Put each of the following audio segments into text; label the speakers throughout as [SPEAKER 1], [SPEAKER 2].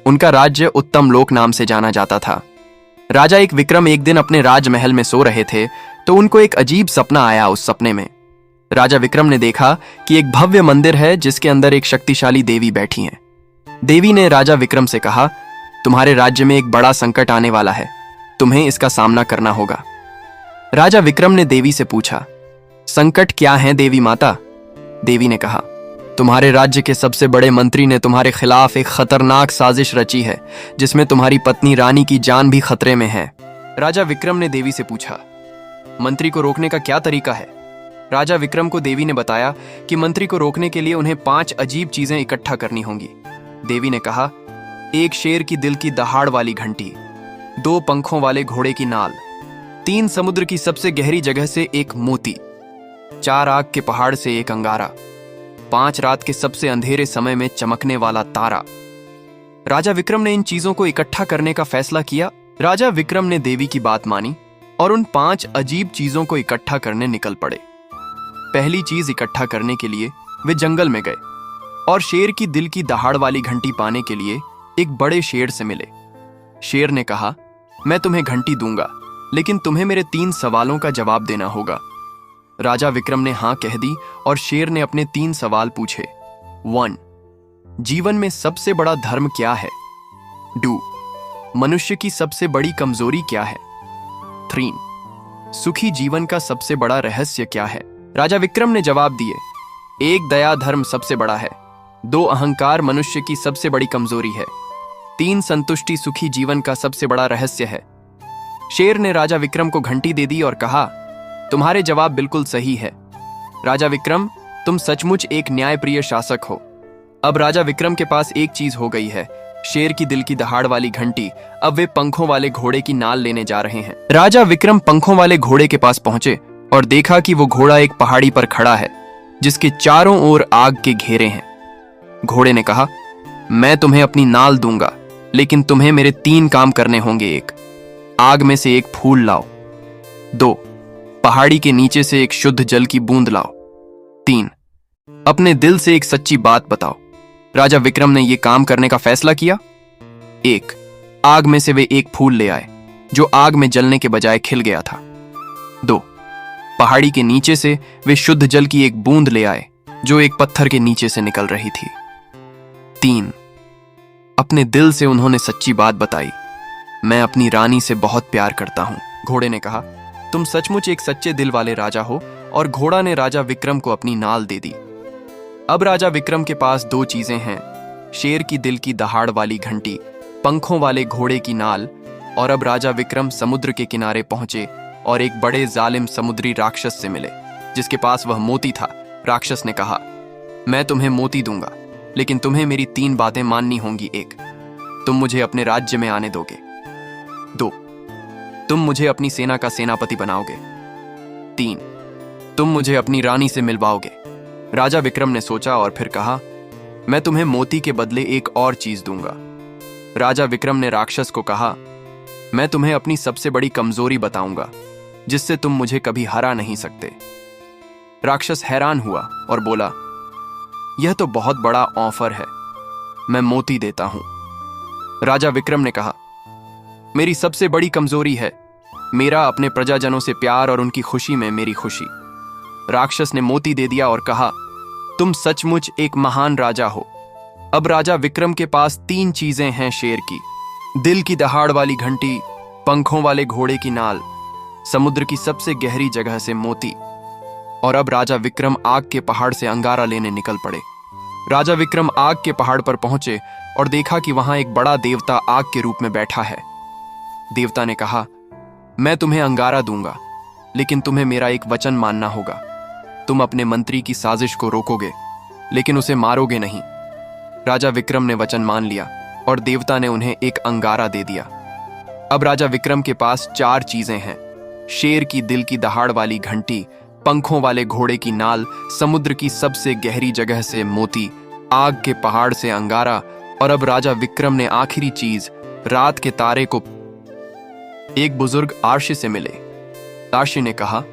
[SPEAKER 1] उनका राज्य उत्तम लोक नाम से जाना जाता था। राजा एक विक्रम एक दिन अपने राजमहल में सो रहे थे तो उनको एक अजीब सपना आया। उस सपने में राजा विक्रम ने देखा कि एक भव्य मंदिर है जिसके अंदर एक शक्तिशाली देवी बैठी हैं। देवी ने राजा विक्रम से कहा, तुम्हारे राज्य में एक बड़ा संकट आने वाला है, तुम्हें इसका सामना करना होगा। राजा विक्रम ने देवी से पूछा, संकट क्या है देवी माता? देवी ने कहा, तुम्हारे राज्य के सबसे बड़े मंत्री ने तुम्हारे खिलाफ एक खतरनाक साजिश रची है जिसमें तुम्हारी पत्नी रानी की जान भी खतरे में है। राजा विक्रम ने देवी से पूछा, मंत्री को रोकने का क्या तरीका है? राजा विक्रम को देवी ने बताया कि मंत्री को रोकने के लिए उन्हें 5 अजीब चीजें इकट्ठा करनी होंगी। देवी ने कहा, एक शेर की दिल की दहाड़ वाली घंटी, 2 पंखों वाले घोड़े की नाल, 3 समुद्र की सबसे गहरी जगह से एक मोती, 4 आग के पहाड़ से एक अंगारा, 5 रात के सबसे अंधेरे समय में चमकने वाला तारा। राजा विक्रम ने इन चीजों को इकट्ठा करने का फैसला किया। राजा विक्रम ने देवी की बात मानी और उन 5 अजीब चीजों को इकट्ठा करने निकल पड़े। पहली चीज इकट्ठा करने के लिए वे जंगल में गए और शेर की दिल की दहाड़ वाली घंटी पाने के लिए एक बड़े शेर से मिले। शेर ने कहा, मैं तुम्हें घंटी दूंगा, लेकिन तुम्हें मेरे 3 सवालों का जवाब देना होगा। राजा विक्रम ने हां कह दी और शेर ने अपने 3 सवाल पूछे। 1. जीवन में सबसे बड़ा धर्म क्या है? 2. मनुष्य की सबसे बड़ी कमजोरी क्या है? 3. सुखी जीवन का सबसे बड़ा रहस्य क्या है? राजा विक्रम ने जवाब दिए, 1. दया धर्म सबसे बड़ा है, 2. अहंकार मनुष्य की सबसे बड़ी कमजोरी है, 3. संतुष्टि सुखी जीवन का सबसे बड़ा रहस्य है। शेर ने राजा विक्रम को घंटी दे दी और कहा, तुम्हारे जवाब बिल्कुल सही है। राजा विक्रम, तुम सचमुच एक न्यायप्रिय शासक हो। अब राजा विक्रम के पास एक चीज हो गई है, शेर की दिल की दहाड़ वाली घंटी। अब वे पंखों वाले घोड़े की नाल लेने जा रहे हैं। राजा विक्रम पंखों वाले घोड़े के पास पहुंचे और देखा कि वो घोड़ा एक पहाड़ी पर खड़ा है जिसके चारों ओर आग के घेरे हैं। घोड़े ने कहा, मैं तुम्हें अपनी नाल दूंगा, लेकिन तुम्हें मेरे 3 काम करने होंगे। 1. आग में से एक फूल लाओ। 2. पहाड़ी के नीचे से एक शुद्ध जल की बूंद लाओ। 3. अपने दिल से एक सच्ची बात बताओ। राजा विक्रम ने यह काम करने का फैसला किया। 1. आग में से वे एक फूल ले आए जो आग में जलने के बजाय खिल गया था। 2. पहाड़ी के नीचे से वे शुद्ध जल की एक बूंद ले आए जो एक पत्थर के नीचे से निकल रही थी। 3. अपने दिल से उन्होंने सच्ची बात बताई, मैं अपनी रानी से बहुत प्यार करता हूं। घोड़े ने कहा, तुम सचमुच एक सच्चे दिल वाले राजा हो। और घोड़ा ने राजा विक्रम को अपनी नाल दे दी। अब राजा विक्रम के पास 2 चीजें हैं, शेर की दिल की दहाड़ वाली घंटी, पंखों वाले घोड़े की नाल। और अब राजा विक्रम समुद्र के किनारे पहुंचे और एक बड़े जालिम समुद्री राक्षस से मिले जिसके पास वह मोती था। राक्षस ने कहा, मैं तुम्हें मोती दूंगा, लेकिन तुम्हें मेरी 3 बातें माननी होंगी। 1. तुम मुझे अपने राज्य में आने दोगे। 2. तुम मुझे अपनी सेना का सेनापति बनाओगे। 3. तुम मुझे अपनी रानी से मिलवाओगे। राजा विक्रम ने सोचा और फिर कहा, मैं तुम्हें मोती के बदले एक और चीज दूंगा। राजा विक्रम ने राक्षस को कहा, मैं तुम्हें अपनी सबसे बड़ी कमजोरी बताऊंगा जिससे तुम मुझे कभी हरा नहीं सकते। राक्षस हैरान हुआ और बोला, यह तो बहुत बड़ा ऑफर है, मैं मोती देता हूं। राजा विक्रम ने कहा, मेरी सबसे बड़ी कमजोरी है मेरा अपने प्रजाजनों से प्यार और उनकी खुशी में मेरी खुशी। राक्षस ने मोती दे दिया और कहा, तुम सचमुच एक महान राजा हो। अब राजा विक्रम के पास 3 चीजें हैं, शेर की दिल की दहाड़ वाली घंटी, पंखों वाले घोड़े की नाल, समुद्र की सबसे गहरी जगह से मोती। और अब राजा विक्रम आग के पहाड़ से अंगारा लेने निकल पड़े। राजा विक्रम आग के पहाड़ पर पहुंचे और देखा कि वहां एक बड़ा देवता आग के रूप में बैठा है। देवता ने कहा, मैं तुम्हें अंगारा दूंगा, लेकिन तुम्हें मेरा एक वचन मानना होगा। तुम अपने मंत्री की साजिश को रोकोगे, लेकिन उसे मारोगे नहीं। राजा विक्रम ने वचन मान लिया और देवता ने उन्हें एक अंगारा दे दिया। अब राजा विक्रम के पास 4 चीजें हैं, शेर की दिल की दहाड़ वाली घंटी, पंखों वाले घोड़े की नाल, समुद्र की सबसे गहरी जगह से मोती, आग के पहाड़ से अंगारा। और अब राजा विक्रम ने आखिरी चीज, रात के तारे को। एक बुजुर्ग आर्शी से मिले। आर्शी ने कहा,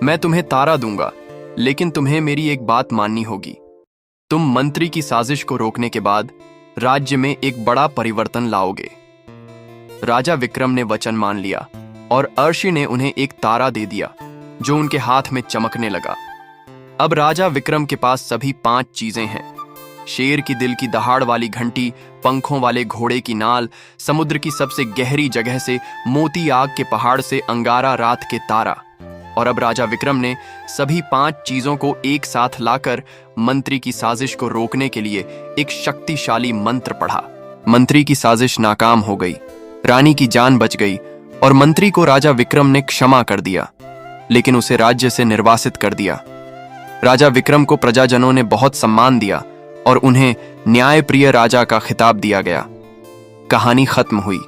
[SPEAKER 1] मैं तुम्हें तारा दूंगा, लेकिन तुम्हें मेरी एक बात माननी होगी। तुम मंत्री की साजिश को रोकने के बाद राज्य में एक बड़ा परिवर्तन लाओगे। राजा विक्रम ने वचन मान लिया और अर्शी ने उन्हें एक तारा दे दिया जो उनके हाथ में चमकने लगा। अब राजा विक्रम के पास सभी 5 चीजें हैं: शेर की दिल की दहाड़ वाली घंटी, पंखों वाले घोड़े की नाल, समुद्र की सबसे गहरी जगह से मोती आग के पहाड़ से अंगारा रात के तारा। और अब राजा विक्रम ने सभी 5 चीजों को एक साथ लाकर मंत्री की साजिश को रोकने के लिए एक शक्तिशाली मंत्र पढ़ा। मंत्री की साजिश नाकाम हो गई, रानी की जान बच गई और मंत्री को राजा विक्रम ने क्षमा कर दिया, लेकिन उसे राज्य से निर्वासित कर दिया। राजा विक्रम को प्रजाजनों ने बहुत सम्मान दिया और उन्हें न्यायप्रिय राजा का खिताब दिया गया। कहानी खत्म हुई।